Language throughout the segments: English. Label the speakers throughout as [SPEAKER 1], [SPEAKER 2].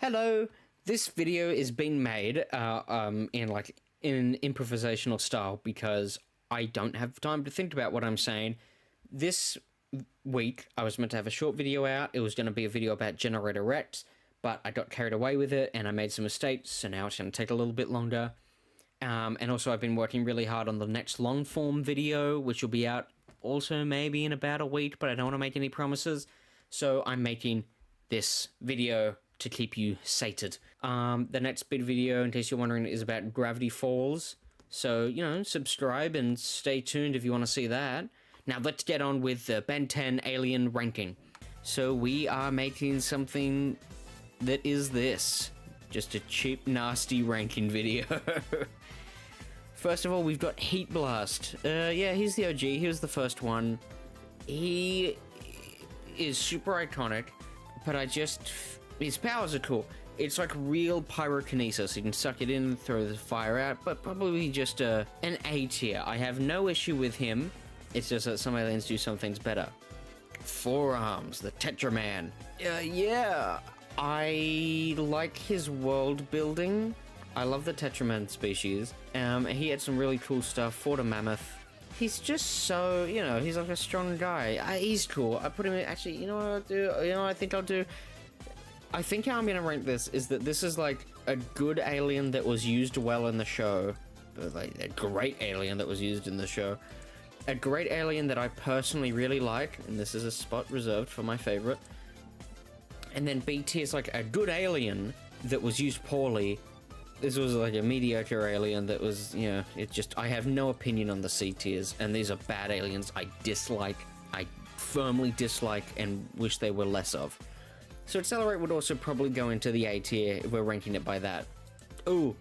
[SPEAKER 1] Hello, this video is being made in an improvisational style because I don't have time to think about what I'm saying. This week, I was meant to have a short video out. It was going to be a video about Generator Rex, but I got carried away with it and I made some mistakes, so now it's going to take a little bit longer. And also I've been working really hard on the next long form video, which will be out also maybe in about a week, but I don't want to make any promises. So I'm making this video to keep you sated. The next big video, in case you're wondering, is about Gravity Falls. So, you know, subscribe and stay tuned if you want to see that. Now let's get on with the Ben 10 Alien ranking. So we are making something that is this. Just a cheap, nasty ranking video. First of all, we've got Heat Blast. Yeah, he's the OG. He was the first one. He is super iconic, but his powers are cool. It's like real pyrokinesis. You can suck it in and throw the fire out, but probably just an A tier. I have no issue with him. It's just that some aliens do some things better. Forearms, the Tetraman. Yeah, I like his world building. I love the Tetraman species. He had some really cool stuff. Fought a mammoth. He's just so, you know, he's like a strong guy. He's cool. I put him in, actually, you know what I'll do? You know what I think I'll do? I think how I'm gonna rank this is that this is like a good alien that was used well in the show. Like a great alien that was used in the show. A great alien that I personally really like, and this is a spot reserved for my favorite. And then B tier is like a good alien that was used poorly. This was like a mediocre alien that was, you know, I have no opinion on the C tiers, and these are bad aliens I dislike, I firmly dislike, and wish they were less of. So Accelerate would also probably go into the A tier if we're ranking it by that. Oh,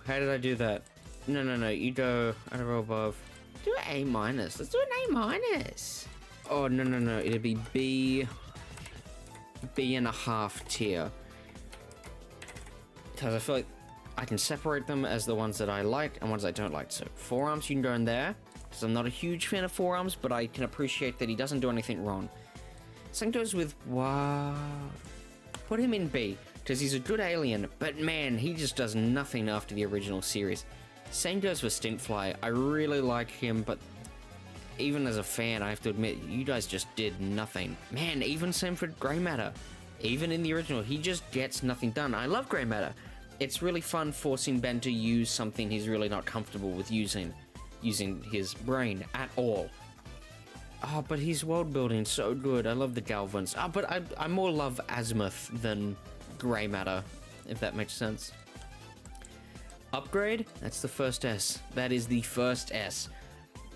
[SPEAKER 1] how did I do that? No, you go, I don't know, above. Do an A minus, let's do an A minus. Oh, no, it'd be B and a half tier. Because I feel like I can separate them as the ones that I like and ones I don't like. So Forearms, you can go in there, because I'm not a huge fan of Forearms, but I can appreciate that he doesn't do anything wrong. Same goes with, wow. Put him in B, because he's a good alien, but man, he just does nothing after the original series. Same goes with Stinkfly. I really like him, but even as a fan, I have to admit, you guys just did nothing. Man, even same for Grey Matter. Even in the original, he just gets nothing done. I love Grey Matter. It's really fun forcing Ben to use something he's really not comfortable with using his brain at all. Oh, but his world building is so good. I love the Galvans. Oh, but I more love Azimuth than Grey Matter, if that makes sense. Upgrade, that's the first S. That is the first S.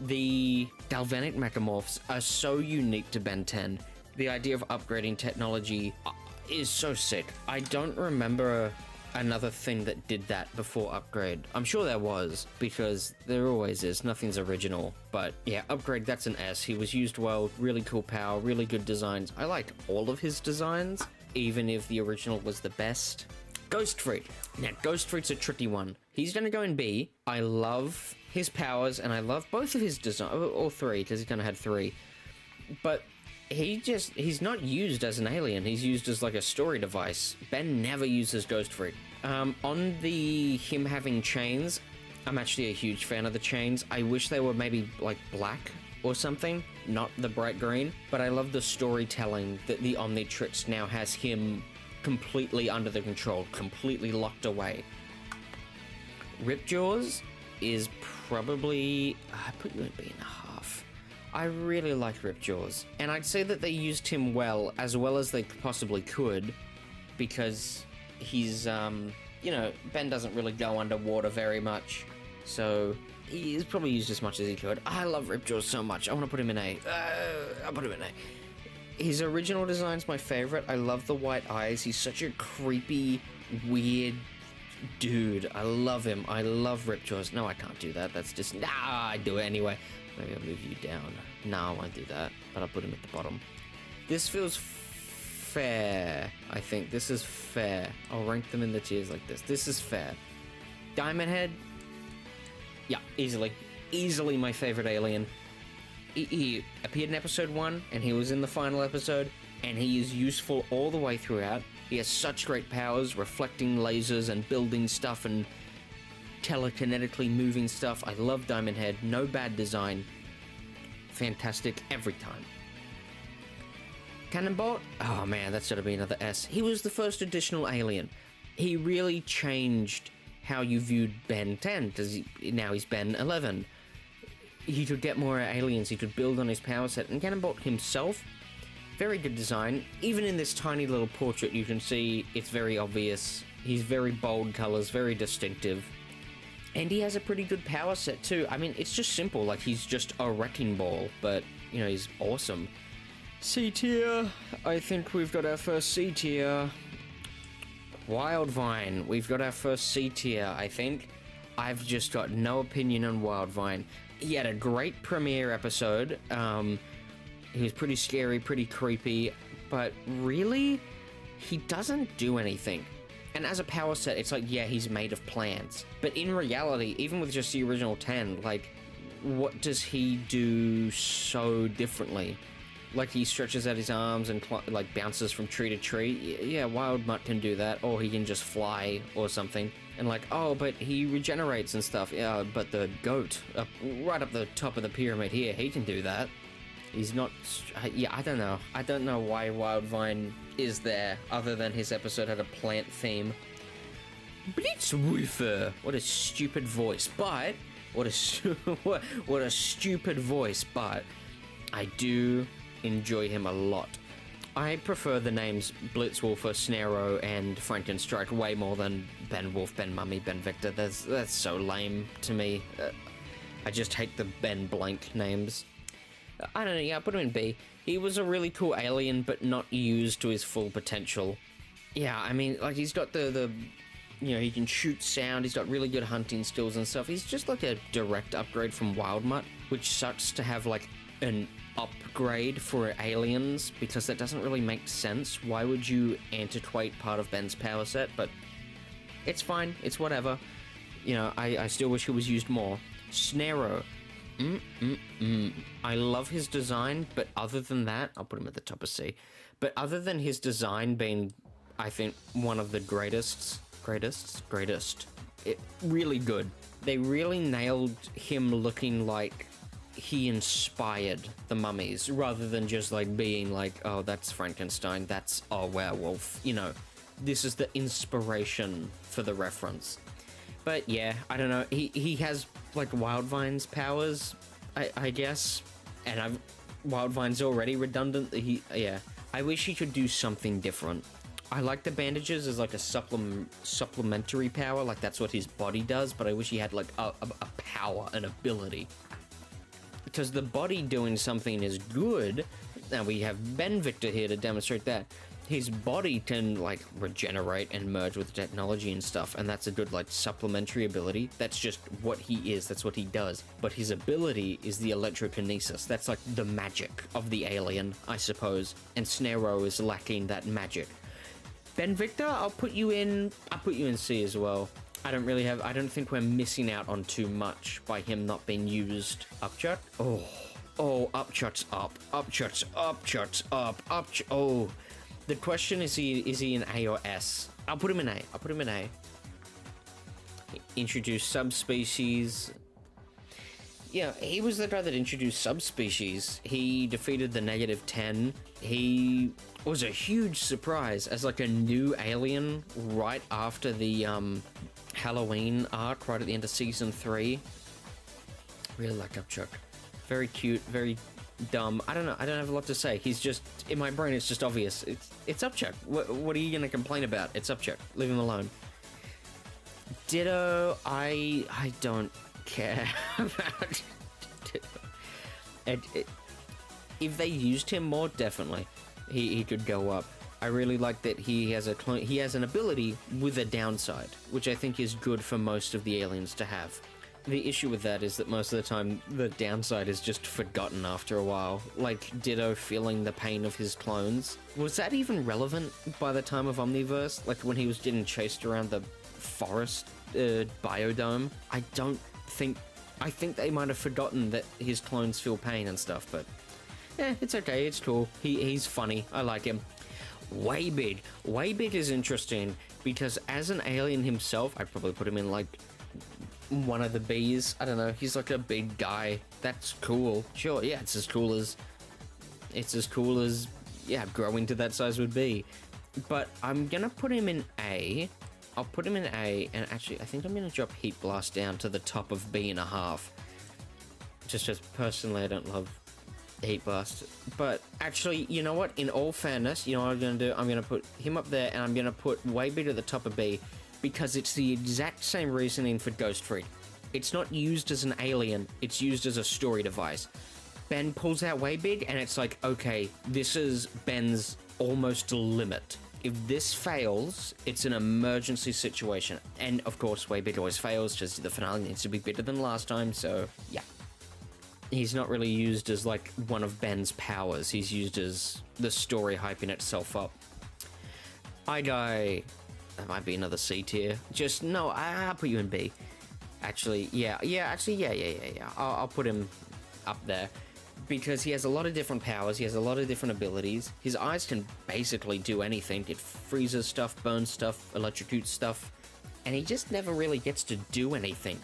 [SPEAKER 1] The Galvanic Mechamorphs are so unique to Ben 10. The idea of upgrading technology is so sick. I don't remember another thing that did that before Upgrade. I'm sure there was, because there always is. Nothing's original. But yeah, Upgrade, that's an S. He was used well, really cool power, really good designs. I liked all of his designs, even if the original was the best. Ghost Freak. Now, Ghost Freak's a tricky one. He's gonna go in B. I love his powers, and I love both of his design, all three, because he's gonna have three. But he's not used as an alien. He's used as like a story device. Ben never uses Ghost Freak. On him having chains, I'm actually a huge fan of the chains. I wish they were maybe like black or something, not the bright green. But I love the storytelling that the Omnitrix now has him completely under the control, completely locked away. Ripjaws is probably, I put you in B and a half. I really like Ripjaws, and I'd say that they used him well as they possibly could, because he's, you know, Ben doesn't really go underwater very much, so he's probably used as much as he could. I love Ripjaws so much. I want to put him in A. I'll put him in A. His original design's my favorite. I love the white eyes. He's such a creepy, weird dude. I love him. I love Ripjaws. No, I can't do that. That's just, I do it anyway. Maybe I'll move you down. No, I won't do that, but I'll put him at the bottom. This feels fair, I think. This is fair. I'll rank them in the tiers like this. This is fair. Diamond Head? Yeah, easily. Easily my favorite alien. He appeared in episode 1, and he was in the final episode, and he is useful all the way throughout. He has such great powers, reflecting lasers and building stuff and telekinetically moving stuff. I love Diamond Head. No bad design. Fantastic every time. Cannonbot? Oh man, that's gotta be another S. He was the first additional alien. He really changed how you viewed Ben 10, because now he's Ben 11. He could get more aliens, he could build on his power set, and Cannonbot himself, very good design. Even in this tiny little portrait, you can see it's very obvious. He's very bold colors, very distinctive. And he has a pretty good power set too. I mean, it's just simple, like he's just a wrecking ball, but, you know, he's awesome. C tier. I think we've got our first C tier. Wildvine. We've got our first C tier, I think. I've just got no opinion on Wildvine. He had a great premiere episode. He was pretty scary, pretty creepy, but really, he doesn't do anything. And as a power set, it's like, yeah, he's made of plants. But in reality, even with just the original 10, like, what does he do so differently? Like, he stretches out his arms and, like, bounces from tree to tree. Yeah, Wild Mutt can do that, or he can just fly or something. And like, oh, but he regenerates and stuff. Yeah, but the goat, right up the top of the pyramid here, he can do that. He's not... Yeah, I don't know. I don't know why Wildvine is there, other than his episode had a plant theme. Blitzwolfer! What a stupid voice, but... What a stupid voice, but... I do enjoy him a lot. I prefer the names Blitzwolfer, Snarrow, and Frankenstrike way more than Ben Wolf, Ben Mummy, Ben Victor. That's so lame to me. I just hate the Ben blank names. I don't know, yeah, put him in B. He was a really cool alien, but not used to his full potential. Yeah, I mean, like, he's got the you know, he can shoot sound, he's got really good hunting skills and stuff. He's just like a direct upgrade from Wild Mutt, which sucks to have, like, an upgrade for aliens, because that doesn't really make sense. Why would you antiquate part of Ben's power set? But it's fine, it's whatever. You know, I still wish it was used more. Snarrow. I love his design, but other than that, I'll put him at the top of C. But other than his design being, I think, one of the greatest, really good. They really nailed him looking like he inspired the mummies, rather than just like being like, oh, that's Frankenstein, that's a werewolf. You know, this is the inspiration for the reference. But yeah, I don't know. He has like Wildvine's powers, I guess, and Wildvine's already redundant. I wish he could do something different. I like the bandages as like a supplementary power, like that's what his body does. But I wish he had like a power, an ability, because the body doing something is good. Now we have Ben Victor here to demonstrate that. His body can, like, regenerate and merge with technology and stuff, and that's a good, like, supplementary ability. That's just what he is, that's what he does. But his ability is the electrokinesis. That's, like, the magic of the alien, I suppose. And Snarrow is lacking that magic. Ben Victor, I'll put you in C as well. I don't think we're missing out on too much by him not being used. Upchuck? Oh, Upchuck's up. Upchuck's up. Oh. The question is he an A or S? I'll put him in A. Introduce subspecies. Yeah, he was the guy that introduced subspecies. He defeated the -10. He was a huge surprise as like a new alien right after the Halloween arc, right at the end of season 3. Really like Upchuck. Very cute, very dumb. I don't know. I don't have a lot to say. He's just, in my brain, it's just obvious. It's Upchuck. What are you going to complain about? It's Upchuck. Leave him alone. Ditto, I don't care about Ditto. If they used him more, definitely, he could go up. I really like that he has an ability with a downside, which I think is good for most of the aliens to have. The issue with that is that most of the time, the downside is just forgotten after a while. Like Ditto feeling the pain of his clones. Was that even relevant by the time of Omniverse? Like when he was getting chased around the forest biodome? I think they might have forgotten that his clones feel pain and stuff, but it's okay, it's cool. He's funny. I like him. Waybid. Waybid is interesting because as an alien himself, I'd probably put him in like one of the bees. I don't know. He's like a big guy. That's cool. Sure, yeah, it's as cool as yeah, growing to that size would be. But I'm gonna put him in A. I'll put him in A, and actually, I think I'm gonna drop Heat Blast down to the top of B.5. Just as personally, I don't love Heat Blast. But actually, you know what? In all fairness, you know what I'm gonna do? I'm gonna put him up there, and I'm gonna put Waybid at the top of B, because it's the exact same reasoning for Ghost Freak. It's not used as an alien, it's used as a story device. Ben pulls out Waybid, and it's like, okay, this is Ben's almost limit. If this fails, it's an emergency situation. And of course, Waybid always fails, just the finale needs to be better than last time, so yeah. He's not really used as like one of Ben's powers, he's used as the story hyping itself up. That might be another C tier. Just, no, I'll put you in B. Actually, yeah. I'll put him up there. Because he has a lot of different powers, he has a lot of different abilities. His eyes can basically do anything. It freezes stuff, burns stuff, electrocutes stuff. And he just never really gets to do anything.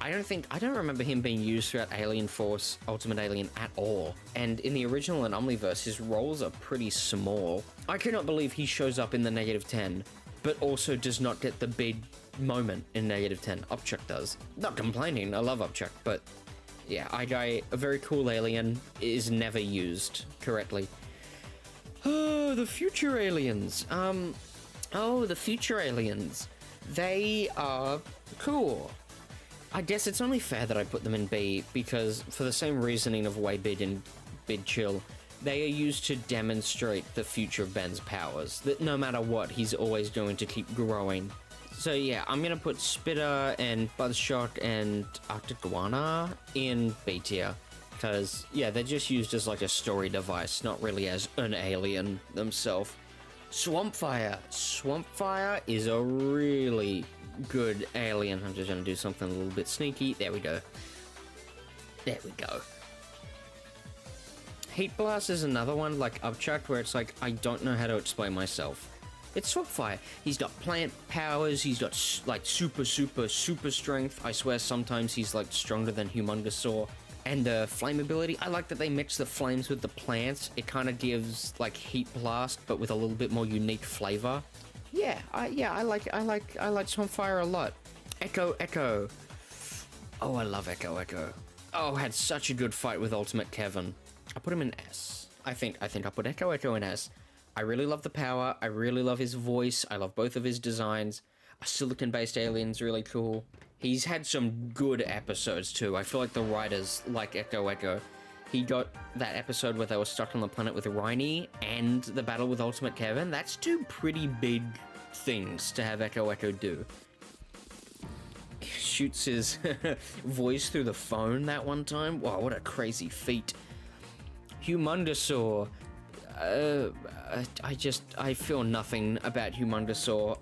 [SPEAKER 1] I don't remember him being used throughout Alien Force Ultimate Alien at all. And in the original and Omniverse, his roles are pretty small. I cannot believe he shows up in the -10, but also does not get the big moment in -10. Upchuck does. Not complaining, I love Upchuck, but yeah, a very cool alien, is never used correctly. Oh, the future aliens. The future aliens. They are cool. I guess it's only fair that I put them in B, because for the same reasoning of Waybid and Bid Chill, they are used to demonstrate the future of Ben's powers, that no matter what, he's always going to keep growing. So yeah, I'm gonna put Spitter and Buzzshot and Arctic Iguana in B tier, because yeah, they're just used as like a story device, not really as an alien themselves. Swampfire. Swampfire is a really good alien. I'm just gonna do something a little bit sneaky. There we go. There we go. Heat Blast is another one like Upchuck, where it's like, I don't know how to explain myself. It's Swampfire. He's got plant powers, he's got like super strength. I swear sometimes he's like stronger than Humungosaur. And the flame ability, I like that they mix the flames with the plants. It kind of gives like Heat Blast, but with a little bit more unique flavor. Yeah, I like Swampfire a lot. Echo. Oh, I love Echo. Oh, had such a good fight with Ultimate Kevin. I put him in S. I think I'll put Echo in S. I really love the power. I really love his voice. I love both of his designs. A silicon-based alien's really cool. He's had some good episodes too. I feel like the writers like Echo. He got that episode where they were stuck on the planet with Rhynie and the battle with Ultimate Kevin. That's two pretty big things to have Echo do. Shoots his voice through the phone that one time. Wow, what a crazy feat. Humungosaur. I feel nothing about Humungosaur.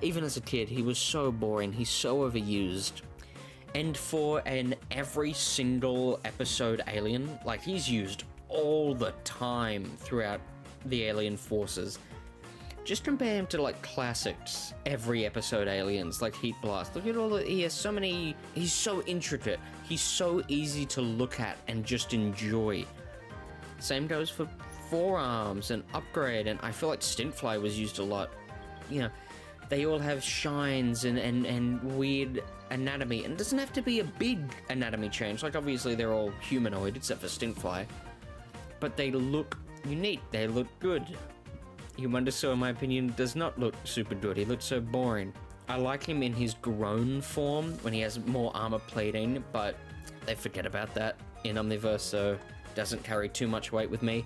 [SPEAKER 1] Even as a kid, he was so boring. He's so overused. And for an every single episode alien, like he's used all the time throughout the Alien Forces. Just compare him to like classics, every episode aliens, like Heat Blast. Look at all the, he has so many, he's so intricate. He's so easy to look at and just enjoy. Same goes for Forearms and Upgrade, and I feel like Stintfly was used a lot. You know, they all have shines and weird anatomy, and it doesn't have to be a big anatomy change. Like, obviously they're all humanoid, except for Stintfly. But they look unique, they look good. Humungosaur, in my opinion, does not look super good. He looks so boring. I like him in his grown form, when he has more armor plating, but they forget about that in Omniverse, so doesn't carry too much weight with me.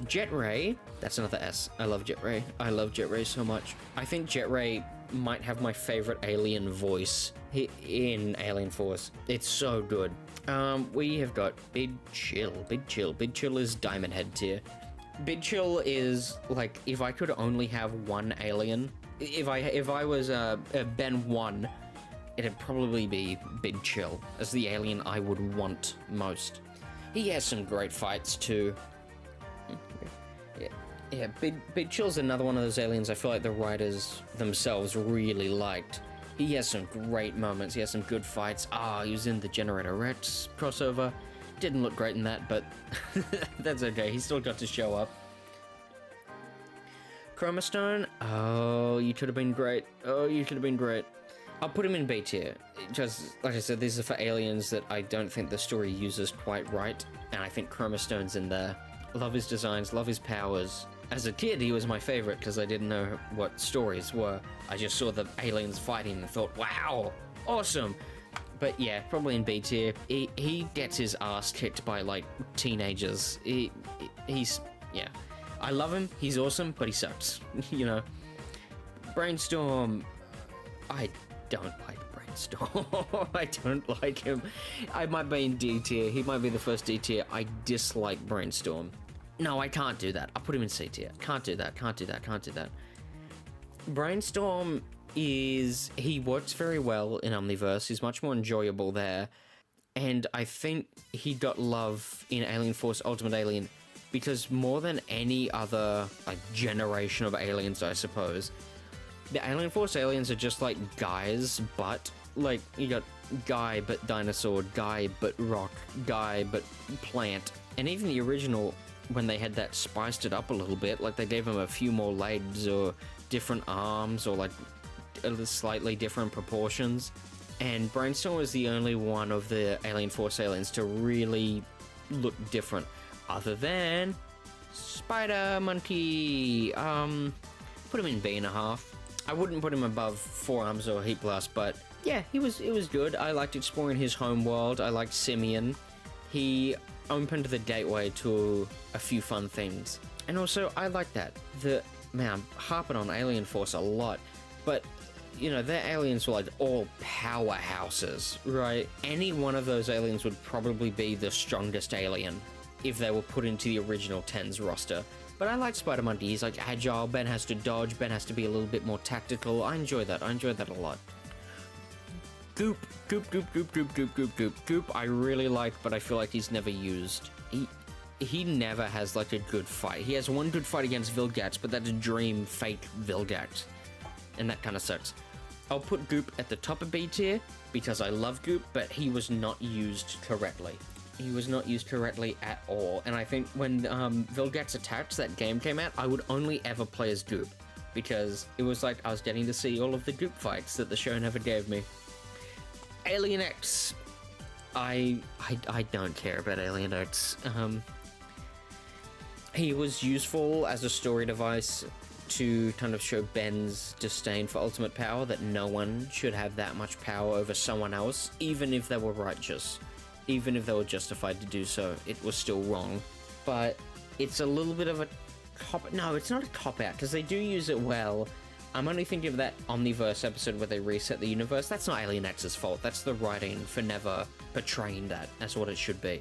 [SPEAKER 1] Jetray, that's another S. I love Jetray. I love Jetray so much. I think Jetray might have my favorite alien voice in Alien Force. It's so good. We have got Bid Chill. Bid Chill is Diamond Head tier. Bid Chill is like, if I could only have one alien, if I was Ben 1, it'd probably be Bid Chill as the alien I would want most. He has some great fights too. Yeah. Yeah, Big Chill's another one of those aliens I feel like the writers themselves really liked. He has some great moments, he has some good fights. He was in the Generator Rex crossover. Didn't look great in that, but that's okay, he still got to show up. Chromastone, oh, you could have been great. Oh, you could have been great. I'll put him in B tier. Just, like I said, these are for aliens that I don't think the story uses quite right, and I think Chromastone's in there. Love his designs, love his powers. As a kid, he was my favorite because I didn't know what stories were. I just saw the aliens fighting and thought, wow, awesome. But yeah, probably in B tier. He gets his ass kicked by, like, teenagers. He's, yeah. I love him, he's awesome, but he sucks, you know. Brainstorm, I don't like Brainstorm. I don't like him. I might be in D tier, he might be the first D tier. I dislike Brainstorm. No, I can't do that. I'll put him in C tier. Can't do that, can't do that, can't do that. Brainstorm he works very well in Omniverse, he's much more enjoyable there. And I think he got love in Alien Force Ultimate Alien because more than any other, like, generation of aliens, I suppose, the Alien Force aliens are just like guys, but, like, you got guy but dinosaur, guy but rock, guy but plant. And even the original, when they had that spiced it up a little bit, like they gave him a few more legs or different arms or like slightly different proportions. And Brainstorm was the only one of the Alien Force aliens to really look different, other than Spider Monkey. Put him in B.5. I wouldn't put him above Forearms or Heat Blast, but yeah, it was good. I liked exploring his home world. I liked Simeon. He opened the gateway to a few fun things. And also, I like that. Man, I'm harping on Alien Force a lot, but, you know, their aliens were like all powerhouses, right? Any one of those aliens would probably be the strongest alien if they were put into the original 10's roster. But I like Spider Monkey. He's like agile, Ben has to dodge, Ben has to be a little bit more tactical. I enjoy that a lot. Goop, I really like, but I feel like he's never used. He never has, like, a good fight. He has one good fight against Vilgax, but that's a dream fake Vilgax. And that kind of sucks. I'll put Goop at the top of B tier, because I love Goop, but he was not used correctly. He was not used correctly at all. And I think when Vilgax Attacks, that game came out, I would only ever play as Goop, because it was like I was getting to see all of the Goop fights that the show never gave me. Alien X. I don't care about Alien X. He was useful as a story device to kind of show Ben's disdain for ultimate power, that no one should have that much power over someone else, even if they were righteous. Even if they were justified to do so, it was still wrong. But it's a little bit of a cop... No, it's not a cop-out, because they do use it well. I'm only thinking of that Omniverse episode where they reset the universe. That's not Alien X's fault. That's the writing for never portraying that as what it should be.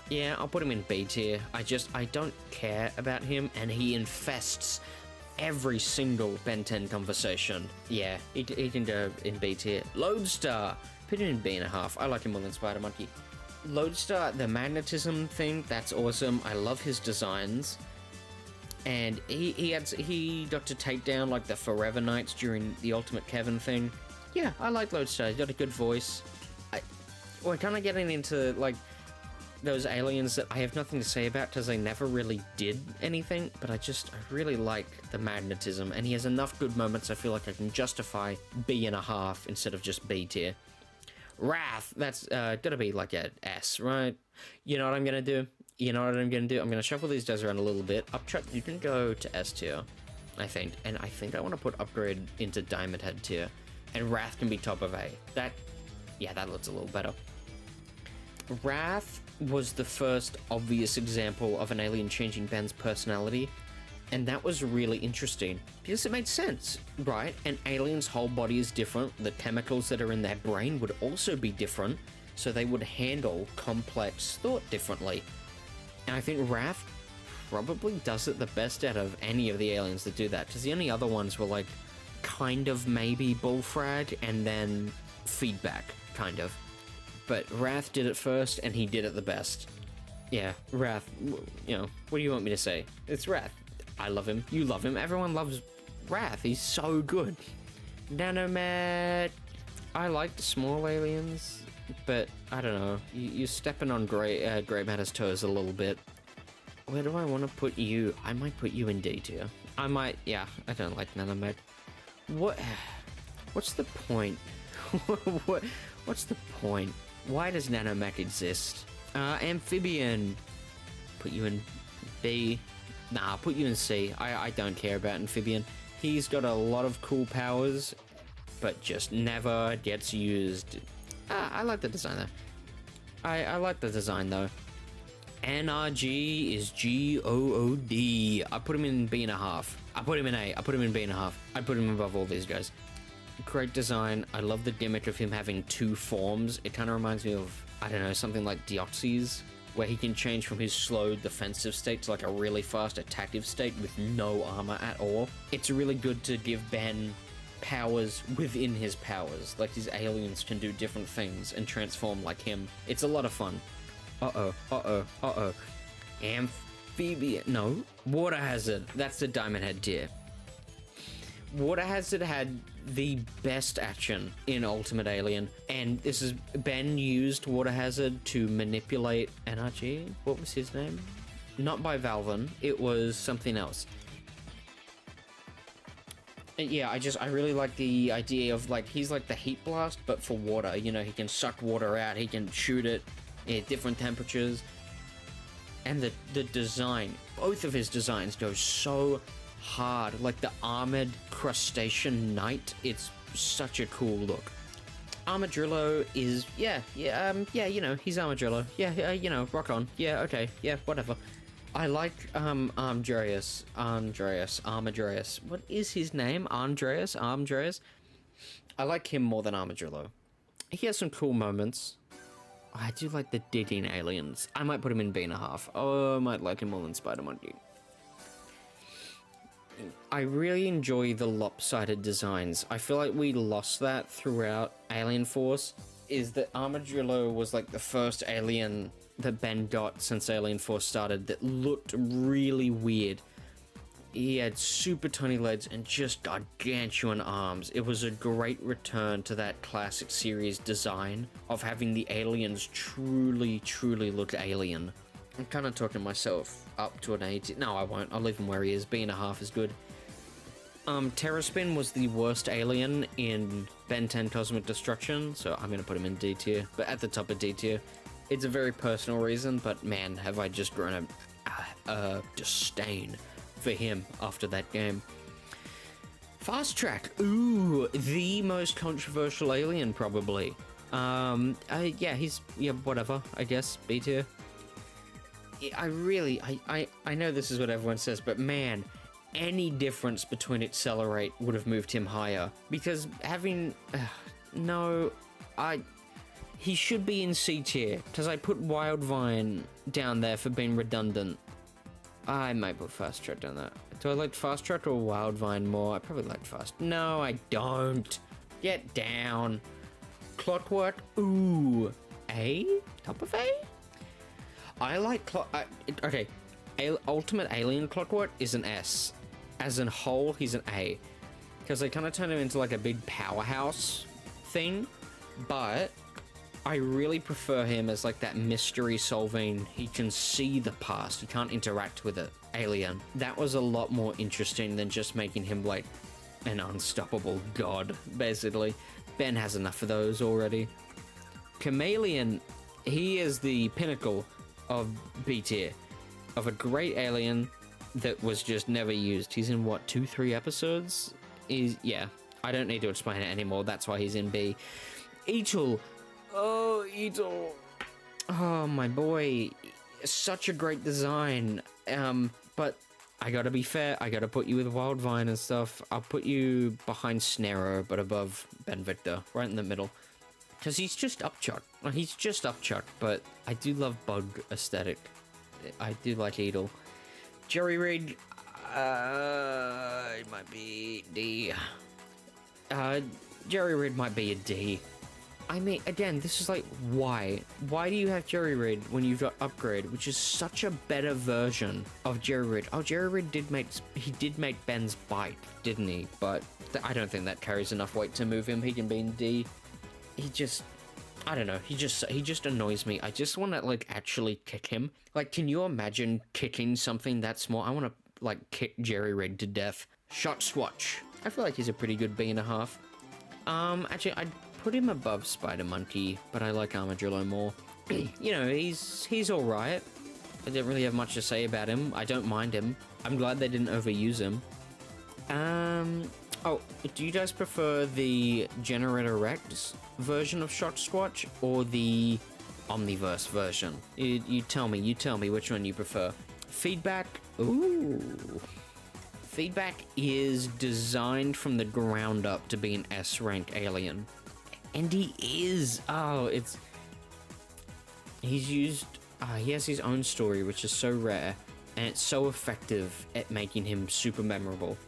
[SPEAKER 1] Yeah, I'll put him in B tier. I don't care about him, and he infests every single Ben 10 conversation. Yeah, he can go in B tier. Lodestar, put him in B.5. I like him more than Spider Monkey. Lodestar, the magnetism thing, that's awesome. I love his designs. And he got to take down, like, the Forever Knights during the Ultimate Kevin thing. Yeah, I like Lodestar. He's got a good voice. We're kind of getting into, like, those aliens that I have nothing to say about because they never really did anything, but I really like the magnetism, and he has enough good moments I feel like I can justify B.5 instead of just B tier. Wrath, that's gotta be like a S, right? You know what I'm gonna do? I'm gonna shuffle these guys around a little bit. Upchuck, you can go to S tier, I think, and I think I want to put Upgrade into Diamond Head tier, and Wrath can be top of A. That looks a little better. Wrath was the first obvious example of an alien changing Ben's personality, and that was really interesting because it made sense, right? An alien's whole body is different, the chemicals that are in their brain would also be different, so they would handle complex thought differently. And I think Wrath probably does it the best out of any of the aliens that do that, because the only other ones were like kind of maybe Bullfrag and then Feedback, kind of. But Wrath did it first, and he did it the best. Yeah, Wrath. You know, what do you want me to say? It's Wrath. I love him. You love him. Everyone loves Wrath. He's so good. Nanomat. I like the small aliens, but I don't know. You're stepping on Grey Matter's toes a little bit. Where do I want to put you? I might put you in D tier. I might. Yeah, I don't like Nanomat. What's the point? What's the point? Why does Nanomech exist? Amphibian. Put you in B. Nah, I'll put you in C. I don't care about Amphibian. He's got a lot of cool powers, but just never gets used. I like the design though. I like the design though. NRG is GOOD. I put him in B.5. I put him in A. I put him in B.5. I put him above all these guys. Great design. I love the gimmick of him having two forms. It kind of reminds me of, I don't know, something like Deoxys, where he can change from his slow defensive state to like a really fast attackive state with no armor at all. It's really good to give Ben powers within his powers. Like his aliens can do different things and transform like him. It's a lot of fun. Amphibian. No. Water Hazard. That's the Diamond Head tier. Water Hazard had the best action in Ultimate Alien, and this is Ben used Water Hazard to manipulate NRG. What was his name? Not by Valvin, it was something else. And yeah, I really like the idea of like he's like the heat blast, but for water. You know, he can suck water out, he can shoot it at different temperatures, and the design, both of his designs go so hard. Like the armored crustacean knight, it's such a cool look. Armadillo is yeah, you know, he's Armadillo. Yeah, you know, rock on. Yeah, okay, yeah, whatever. I like Armadreus. What is his name? Andreas. I like him more than Armadillo. He has some cool moments. I do like the digging aliens. I might put him in B.5. Oh, I might like him more than Spider Monkey. I really enjoy the lopsided designs. I feel like we lost that throughout Alien Force, is that Armadillo was like the first alien that Ben got since Alien Force started that looked really weird. He had super tiny legs and just gargantuan arms. It was a great return to that classic series design of having the aliens truly look alien. I'm kind of talking myself up to an 8. No, I won't. I'll leave him where he is. B.5 is good. Terraspin was the worst alien in Ben 10 Cosmic Destruction, so I'm going to put him in D tier, but at the top of D tier. It's a very personal reason, but man, have I just grown a disdain for him after that game. Fast Track. Ooh, the most controversial alien, probably. Yeah, he's, yeah, whatever, I guess, B tier. I know this is what everyone says, but man, any difference between Accelerate would have moved him higher. Because having... he should be in C tier, because I put Wildvine down there for being redundant. I might put Fast Track down there. Do I like Fast Track or Wildvine more? I probably like Fast... No, I don't. Get down. Clockwork, ooh. A? Top of A? I like okay, Ultimate Alien Clockwork is an S. As a whole, he's an A. Because they kind of turn him into like a big powerhouse thing. But I really prefer him as like that mystery solving, he can see the past, he can't interact with it, alien. That was a lot more interesting than just making him like an unstoppable god, basically. Ben has enough of those already. Chameleon, he is the pinnacle of B tier, of a great alien that was just never used. He's in what, 2-3 episodes? Yeah, I don't need to explain it anymore, that's why he's in B. Eatle, oh Eatle, oh my boy, such a great design. But I gotta be fair, I gotta put you with Wildvine and stuff. I'll put you behind Snarrow, but above Ben Victor, right in the middle. Because he's just upchuck. Well, he's just upchuck, but I do love bug aesthetic. I do like Eagle. Jerry Rig, it might be D. Jerry Rig might be a D. I mean, again, this is like, why? Why do you have Jerry Rig when you've got Upgrade, which is such a better version of Jerry Rig? Oh, Jerry Rig did make Ben's bite, didn't he? But I don't think that carries enough weight to move him. He can be in D. He just, I don't know. He just annoys me. I just want to like actually kick him. Like, can you imagine kicking something that small? I want to like kick Jerry Rig to death. Shot Swatch. I feel like he's a pretty good B&5. Actually, I'd put him above Spider Monkey, but I like Armadillo more. You know, he's all right. I don't really have much to say about him. I don't mind him. I'm glad they didn't overuse him. Oh, do you guys prefer the Generator Rex version of Shot Squatch or the Omniverse version? You tell me which one you prefer. Feedback. Ooh. Feedback is designed from the ground up to be an S-rank alien. And he is. Oh, he has his own story, which is so rare, and it's so effective at making him super memorable.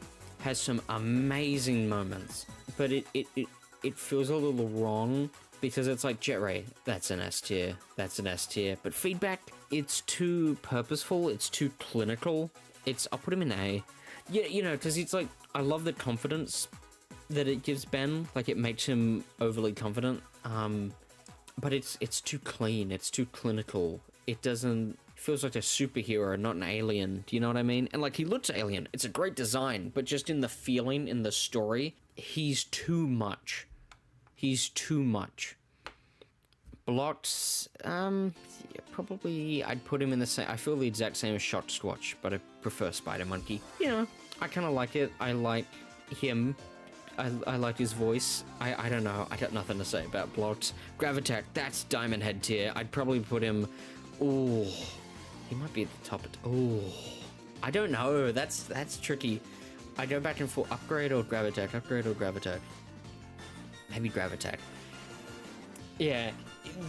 [SPEAKER 1] Has some amazing moments, but it feels a little wrong because it's like Jet Ray, that's an S tier, but Feedback, it's too purposeful, it's too clinical. I'll put him in A. Yeah, you know, because it's like, I love the confidence that it gives Ben, like it makes him overly confident, but it's too clean, it's too clinical. It feels like a superhero, not an alien, do you know what I mean? And like, he looks alien, it's a great design, but just in the feeling, in the story, he's too much. Blocks, yeah, probably I'd put him in the same, I feel the exact same as Shot Squatch, but I prefer Spider Monkey. You know, I kind of like it, I like him, I like his voice. I don't know, I got nothing to say about Blocks. Gravitech, that's Diamond Head tier, I'd probably put him, ooh, he might be at the top, ooh, I don't know, that's tricky. I go back and forth, Upgrade or Gravitech, maybe Gravitech. Yeah,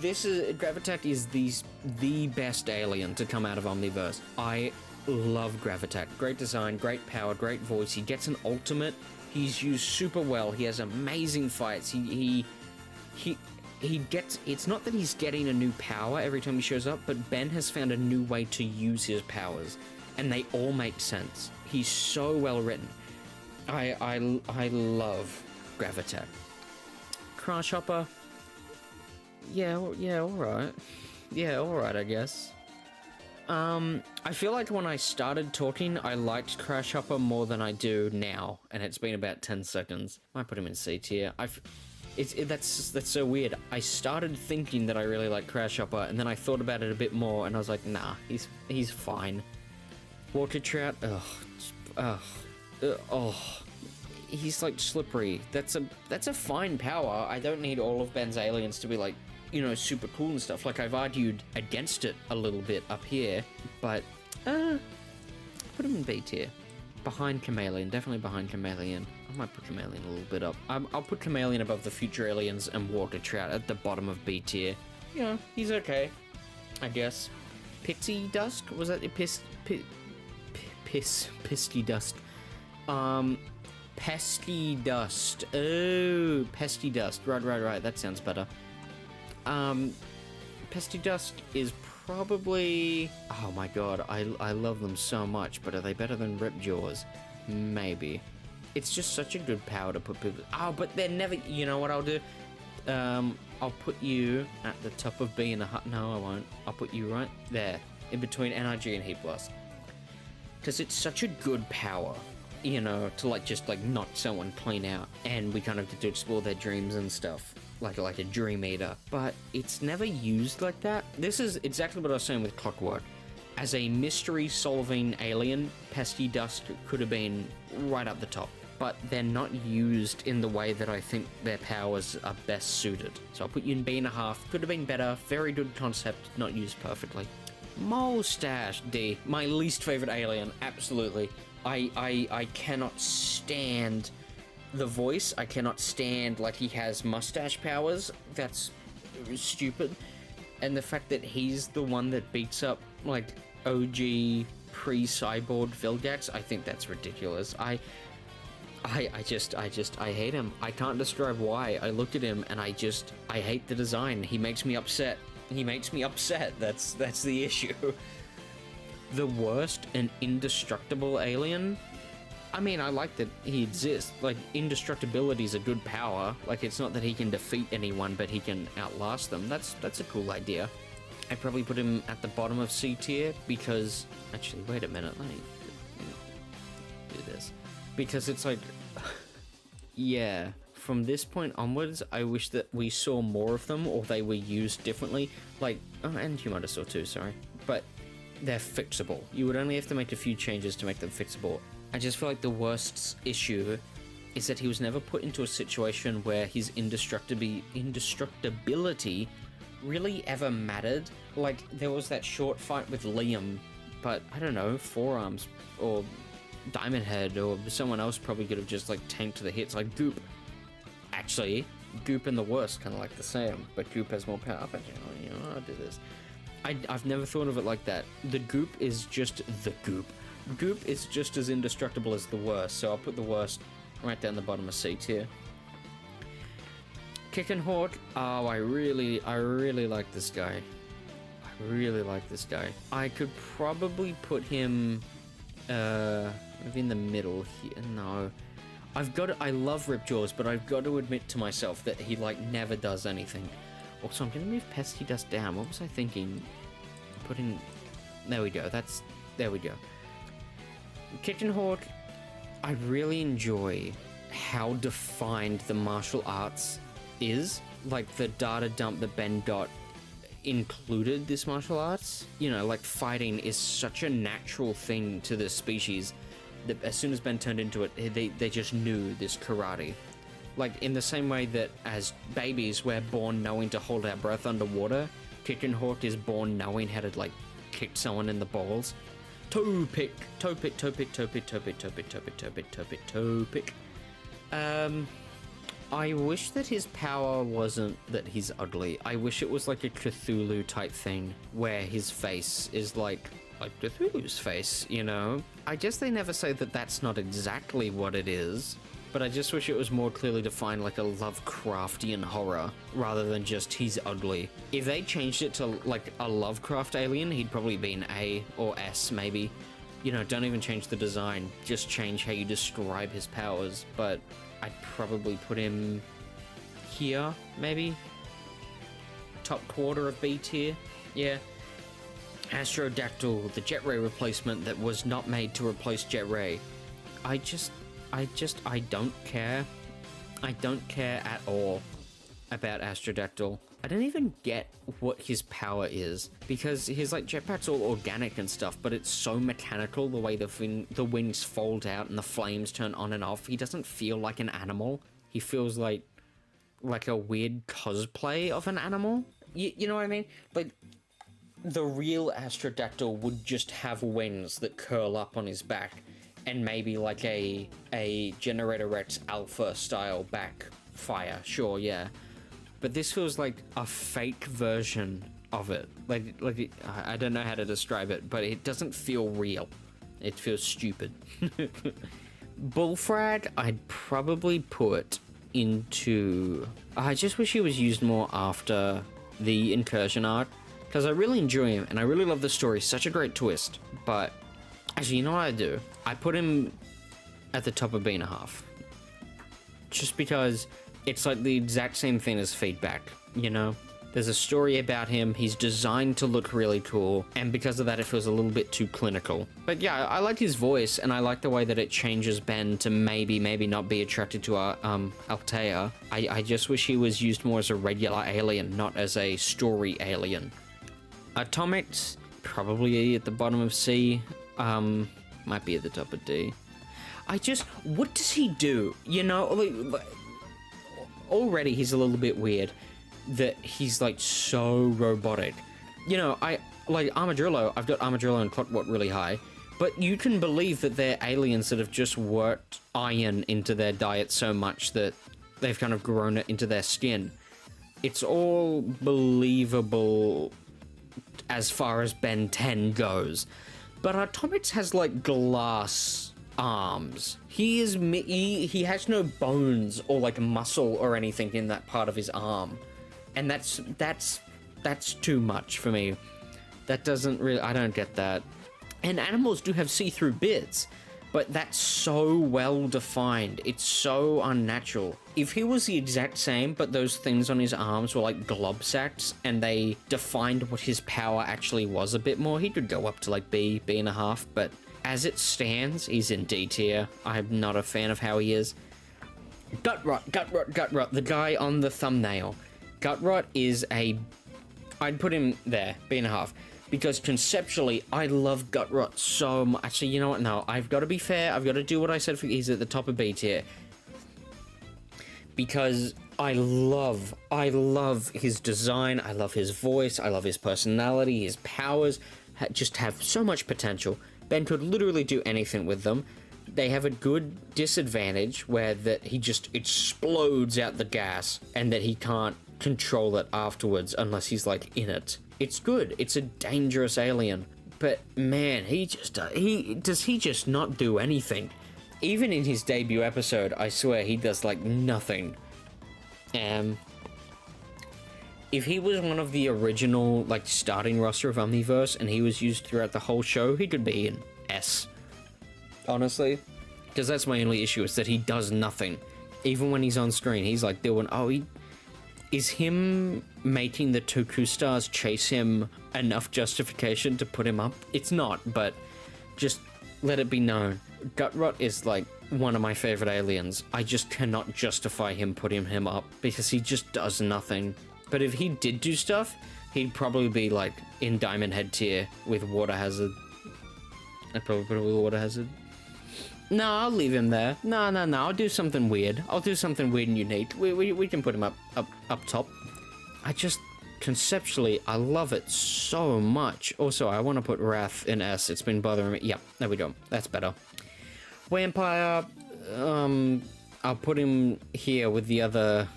[SPEAKER 1] Gravitech is the best alien to come out of Omniverse. I love Gravitech. Great design, great power, great voice. He gets an ultimate. He's used super well. He has amazing fights. He gets. It's not that he's getting a new power every time he shows up, but Ben has found a new way to use his powers, and they all make sense. He's so well written. I love Gravitech. Crash Hopper. Yeah, alright. Yeah, alright, I guess. I feel like when I started talking, I liked Crash Hopper more than I do now, and it's been about 10 seconds. Might put him in C tier. That's so weird. I started thinking that I really like Crash Hopper, and then I thought about it a bit more, and I was like, nah, he's fine. Water Trout, he's like slippery. That's a fine power. I don't need all of Ben's aliens to be like, you know, super cool and stuff. Like, I've argued against it a little bit up here, but put him in B tier. Behind Chameleon, definitely behind Chameleon. I might put Chameleon a little bit up. I'll put Chameleon above the Future Aliens and Water Trout at the bottom of B tier. You know, he's okay, I guess. Pixie Dust? Was that Pisty Dust? Pesky Dust. Oh, Pesky Dust. Right. That sounds better. Pesky Dust is probably... Oh my god, I love them so much, but are they better than Ripjaws? Maybe. It's just such a good power to put people... Oh, but they're never... You know what I'll do? I'll put you at the top of B in the hut. No, I won't. I'll put you right there, in between NRG and Heat Blast. Because it's such a good power, you know, to like just like knock someone clean out, and we kind of get to explore their dreams and stuff, like a Dream Eater. But it's never used like that. This is exactly what I was saying with Clockwork. As a mystery-solving alien, Pesky Dust could have been right up the top, but they're not used in the way that I think their powers are best suited. So I'll put you in B.5. Could have been better. Very good concept, not used perfectly. Moustache D, my least favorite alien, absolutely. I cannot stand the voice. I cannot stand like he has mustache powers. That's stupid. And the fact that he's the one that beats up like OG pre-cyborg Vilgax, I think that's ridiculous. I hate him. I can't describe why. I look at him and I hate the design. He makes me upset. He makes me upset. That's the issue. The worst and indestructible alien? I mean, I like that he exists. Like, indestructibility is a good power. Like, it's not that he can defeat anyone, but he can outlast them. That's a cool idea. I'd probably put him at the bottom of C tier because... Actually, wait a minute. Let me do this. Because it's like... yeah. From this point onwards, I wish that we saw more of them or they were used differently. Like... Oh, and Humanosaur too, sorry. But they're fixable. You would only have to make a few changes to make them fixable. I just feel like the worst issue is that he was never put into a situation where his indestructibility really ever mattered. Like, there was that short fight with Liam, but I don't know, Forearms or Diamond Head or someone else probably could have just like tanked the hits, like Goop. Actually, Goop and the Worst kind of like the same, but Goop has more power. But you know, I'll do this. I've never thought of it like that. The Goop is just the Goop. Goop is just as indestructible as the Worst, so I'll put the Worst right down the bottom of C tier. Kickenhawk, oh, I really like this guy. I really like this guy. I could probably put him, maybe in the middle here. No. I love Ripjaws, but I've got to admit to myself that he, like, never does anything. Also, I'm gonna move Pesky Dust down. What was I thinking? There we go. There we go. Kickenhawk, I really enjoy how defined the martial arts is. Like, the data dump that Ben got included this martial arts. You know, like, fighting is such a natural thing to this species that as soon as Ben turned into it, they just knew this karate. Like, in the same way that as babies, we're born knowing to hold our breath underwater, Kickenhawk is born knowing how to, like, kick someone in the balls. Toe pick. I wish that his power wasn't that he's ugly. I wish it was like a Cthulhu type thing, where his face is like Cthulhu's face, you know? I guess they never say that that's not exactly what it is, but I just wish it was more clearly defined like a Lovecraftian horror, rather than just he's ugly. If they changed it to like a Lovecraft alien, he'd probably be an A or S maybe. You know, don't even change the design, just change how you describe his powers, but I'd probably put him here, maybe? Top quarter of B tier, yeah. Astrodactyl, the Jet Ray replacement that was not made to replace Jet Ray. I don't care. I don't care at all about Astrodactyl. I don't even get what his power is, because his like jetpack's all organic and stuff, but it's so mechanical the way the wings fold out and the flames turn on and off. He doesn't feel like an animal. He feels like a weird cosplay of an animal. You know what I mean? Like, the real Astrodactyl would just have wings that curl up on his back, and maybe like a Generator Rex Alpha style backfire. Sure, yeah. But this feels like a fake version of it. Like I don't know how to describe it, but it doesn't feel real. It feels stupid. Bullfrag, I'd probably put into... I just wish he was used more after the Incursion arc, because I really enjoy him, and I really love the story. Such a great twist. But, actually, you know what I do? I put him at the top of B.5. Just because it's like the exact same thing as Feedback, you know? There's a story about him, he's designed to look really cool, and because of that it feels a little bit too clinical. But yeah, I like his voice, and I like the way that it changes Ben to maybe not be attracted to Altea. I just wish he was used more as a regular alien, not as a story alien. Atomics, probably at the bottom of C, might be at the top of D. What does he do? You know, like, already he's a little bit weird. That he's like so robotic. You know, like Armadillo, I've got Armadillo and Clockwork really high, but you can believe that they're aliens that have just worked iron into their diet so much that they've kind of grown it into their skin. It's all believable as far as Ben 10 goes. But Atomics has like glass arms. He has no bones or like muscle or anything in that part of his arm. And that's too much for me. That doesn't really, I don't get that. And animals do have see-through bits, but that's so well defined. It's so unnatural. If he was the exact same, but those things on his arms were like glob sacks and they defined what his power actually was a bit more, he could go up to like B and a half, but as it stands, he's in D tier. I'm not a fan of how he is. Gutrot, the guy on the thumbnail. Gutrot is I'd put him there, B and a half. Because conceptually, I love Gutrot so much. Actually, you know what? No, I've got to be fair. I've got to do what I said. He's at the top of B tier. Because I love his design. I love his voice. I love his personality. His powers just have so much potential. Ben could literally do anything with them. They have a good disadvantage where that he just explodes out the gas and that he can't control it afterwards unless he's like in it. It's good. It's a dangerous alien. But man, he just not do anything. Even in his debut episode, I swear he does like nothing. If he was one of the original like starting roster of Omniverse and he was used throughout the whole show, he could be an S. Honestly. Because that's my only issue, is that he does nothing. Even when he's on screen, he's like doing, is him making the Toku stars chase him enough justification to put him up? It's not, but just let it be known. Gutrot is like one of my favorite aliens. I just cannot justify him putting him up because he just does nothing. But if he did do stuff, he'd probably be like in Diamond Head tier with Water Hazard. I'd probably put him with Water Hazard. No, I'll leave him there. No, I'll do something weird. I'll do something weird and unique. We can put him up top. I just, conceptually, I love it so much. Also, I want to put Wrath in S. It's been bothering me. Yep, there we go. That's better. Vampire, I'll put him here with the other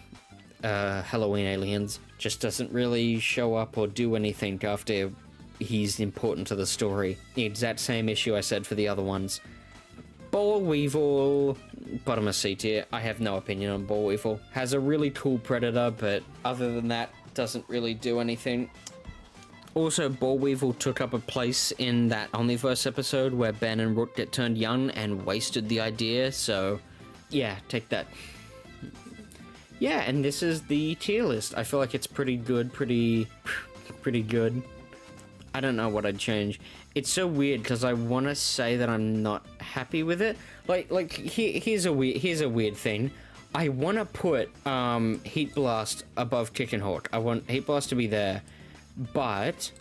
[SPEAKER 1] Halloween aliens. Just doesn't really show up or do anything after he's important to the story. The exact same issue I said for the other ones. Boll Weevil, bottom of C tier. I have no opinion on Boll Weevil. Has a really cool predator, but other than that, doesn't really do anything. Also, Boll Weevil took up a place in that Omniverse episode where Ben and Rook get turned young and wasted the idea, so yeah, take that. Yeah, and this is the tier list. I feel like it's pretty good, pretty good. I don't know what I'd change. It's so weird because I want to say that I'm not happy with it. Here's a weird thing. I want to put Heat Blast above Kick and Hawk. I want Heat Blast to be there, but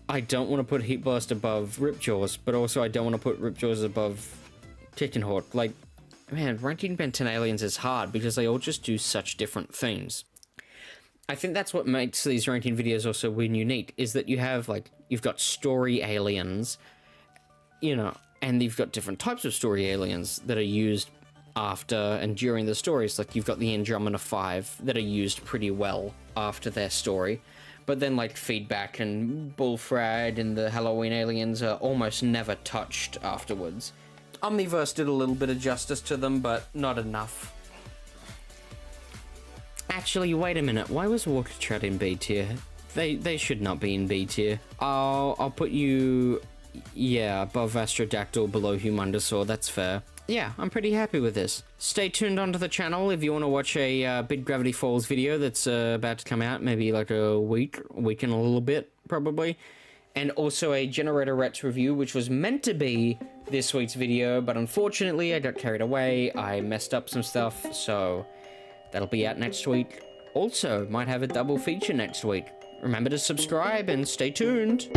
[SPEAKER 1] I don't want to put Heat Blast above Ripjaws. But also I don't want to put Ripjaws above Kick and Hawk. Like, man, ranking Ben 10 aliens is hard because they all just do such different things. I think that's what makes these ranking videos also weird and unique, is that you've got story aliens, you know, and you've got different types of story aliens that are used after and during the stories. Like, you've got the Andromeda 5 that are used pretty well after their story, but then, like, Feedback and Bullfrag and the Halloween aliens are almost never touched afterwards. Omniverse did a little bit of justice to them, but not enough. Actually, wait a minute. Why was Walker Trout in B tier? They should not be in B tier. I'll put you, yeah, above Astrodactyl, below Humundosaur. That's fair. Yeah, I'm pretty happy with this. Stay tuned onto the channel if you want to watch a Big Gravity Falls video that's about to come out. Maybe like a week and a little bit, probably. And also a Generator Rats review, which was meant to be this week's video, but unfortunately I got carried away. I messed up some stuff, so that'll be out next week. Also, might have a double feature next week. Remember to subscribe and stay tuned.